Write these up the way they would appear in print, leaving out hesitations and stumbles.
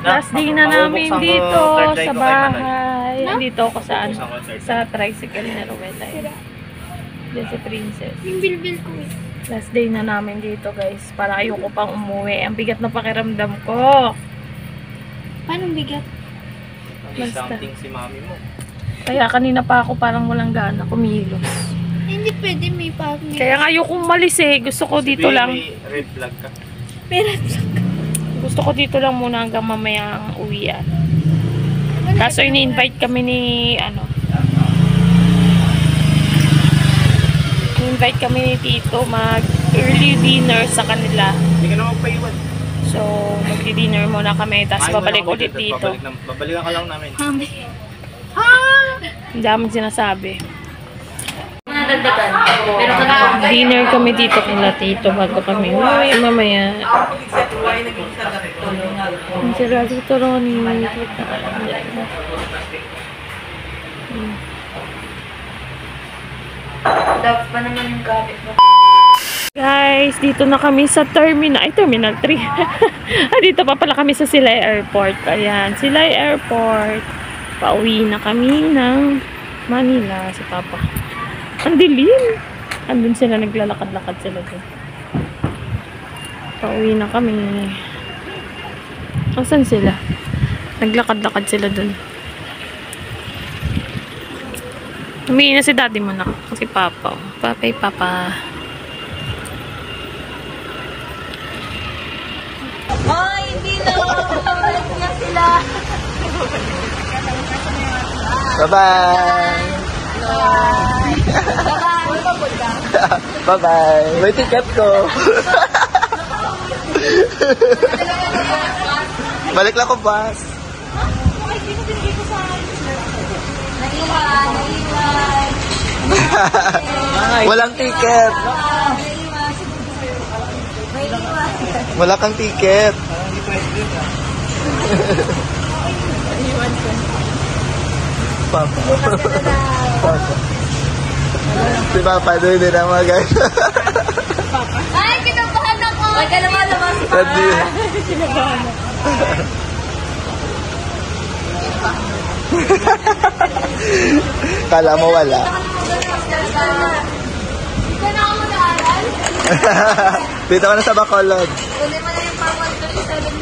Last day na namin dito sa bahay. Dito ako sa tricycle ni Rowena. Diyan si Princess. Yung bilbil ko eh. Last day na namin dito guys. Para ayoko pang umuwi. Ang bigat na pakiramdam ko. Paano bigat? Something si mami mo. Kaya kanina pa ako parang walang gana kumilos. Hindi pwede, may pagod. Kaya nga ayoko umalis eh. Gusto ko dito lang. May red flag ka. May red flag ka. Gusto ko dito lang muna hanggang mamaya ang uwian. Kaso ini-invite kami ni invite kami ni Tito mag early dinner sa kanila. Hindi ka na magpaiwan. So, magdi-dinner muna kami tapos babalik ulit dito. Babalikan ka lang namin. Ang daming sinasabi. Dinner kami dito kila Tito bago kami uwi mamaya. Ang sira dito Ronnie. Dapat pa naman yung gamit mo. Guys, dito na kami sa Terminal 3. Dito pa pala kami sa Silay Airport. Ayan, Silay Airport. Pauwi na kami ng Manila. Si Papa. Ang dilim. Andun sila, naglalakad-lakad sila dun. Pauwi na kami. Asan sila? Naglakad-lakad sila dun. Humingi na si daddy mo na. Si Papa. Papa. Oh, hindi na. Ulit nga sila. Bye-bye! Bye-bye! May ticket ko! Balik lang ko, boss! Walang ticket! Wala kang ticket! Papa. Si Papa doon din ang mga guys. Ay, kinabahan ako! Ay, kalaman naman si Kinabahan ako. Kala mo wala. Dito na ako mag-aaral. Dito ka na sa Bacolod. Uli mo na yung pang 137.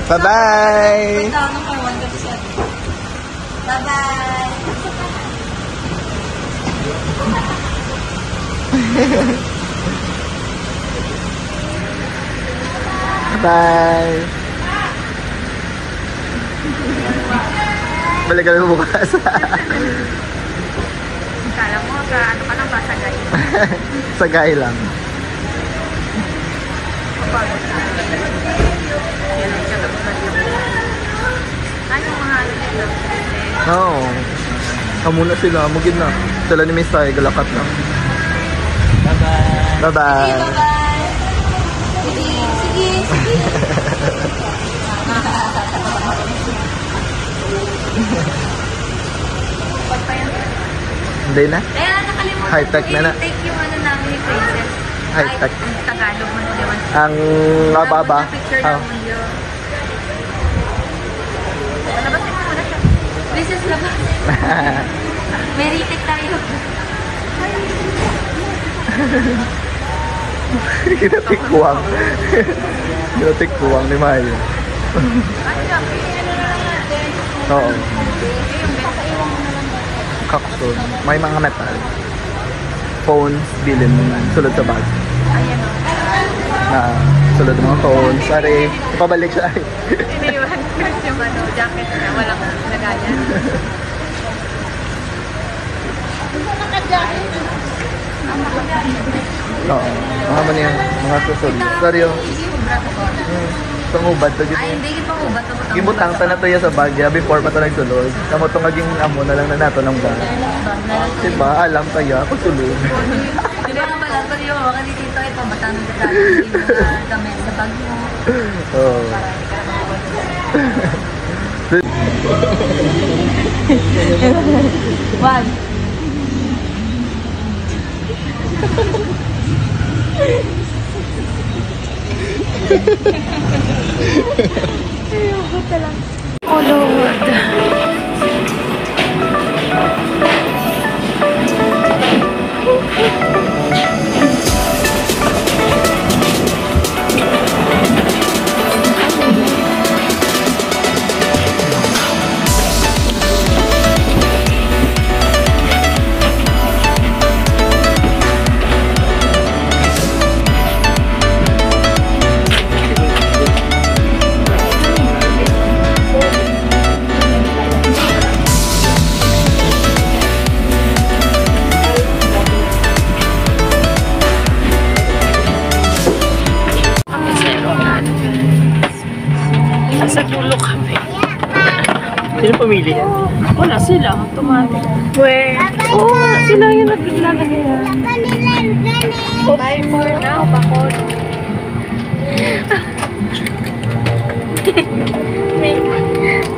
Bye-bye! Bye-bye! Bye! Balik kami bukas. Kala mo, ano ka lang ba? Sagay. Sagay lang. Oo. Amo na sila, mugin na. Sila ni Miss Tay, galakat na. Bye-bye. Bye-bye. Sige. Hindi na? Kaya nakalimutan High-tech na na. take yung ano namin ni Princess. High-tech. Ang Tagalog man o diwan. Ang mababa. Picture na audio. Labasin mo muna siya. Princess, labas. May retake tayo. Kinatikwang. Kinatikwang ni Maya. Oo. Kaksun. May mga metal. Phones, bilin mo man. Sulod sa bag. Ayan o. Sulod mga phones. Sorry. Pabalik siya. Iniwan ko yung ano, jacket niya. Walang lagayan. Oo. Mga man yan. Mga susunod. Sorry o. Pangubad to. Ay, hindi yung pangubad. Gibutang ta na to sa bagya before pa ito nagsulod. Kamo ito naging amo na lang na nato ng bag. Diba? Alam kaya ako sulod. Hindi nga pala. Pero yung mga dito ito, batang ng Tagalog. Hindi mo na gamit sa bag mo. Oo. One. Oh Lord. Nasa dulo kami. Sino pamili yan? Wala sila. Automatic. Oo, sila yung naglalagay. Bye for now, bakod.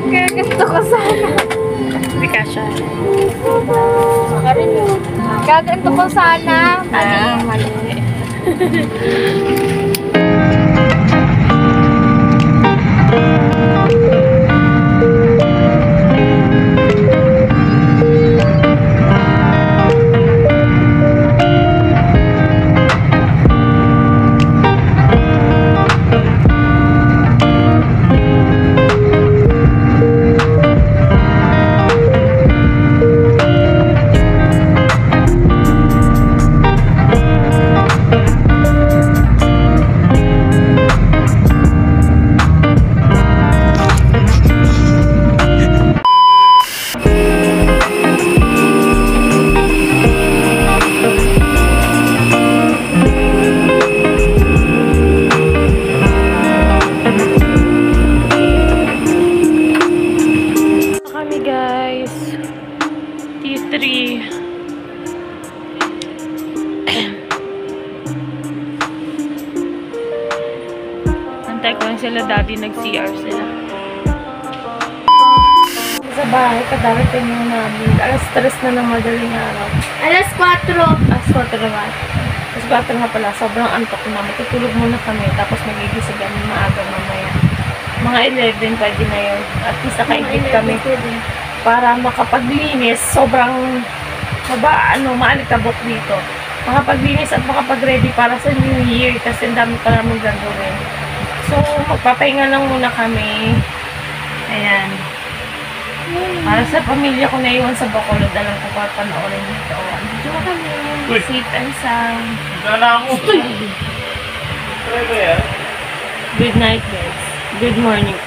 Kaya gusto ko sana. Hindi ka siya. Gaganto ko sana. Mali. Kami guys. T3. Antay ko lang sila, daddy nag-CR sila. Sa bahay, kadarating yung namin. Alas 3 na ng madaling araw. Alas 4. Alas 4 naman. Alas 4 nga pala, sobrang antok na. Matutulog muna kami, tapos magigising kami maaga mamaya. Mga 11 pwede na yun. At least nakaigit kami para makapaglinis. Sobrang maalikabok dito. Makapaglinis at makapag-ready para sa New Year kasi ang dami pa naman gagawin. So, magpapahinga lang muna kami. Ayan. Para sa pamilya ko na iwan sa Bacolod, alam ko pa panoorin nito. Dito kami. Sit and sound. Good night, guys. Good morning.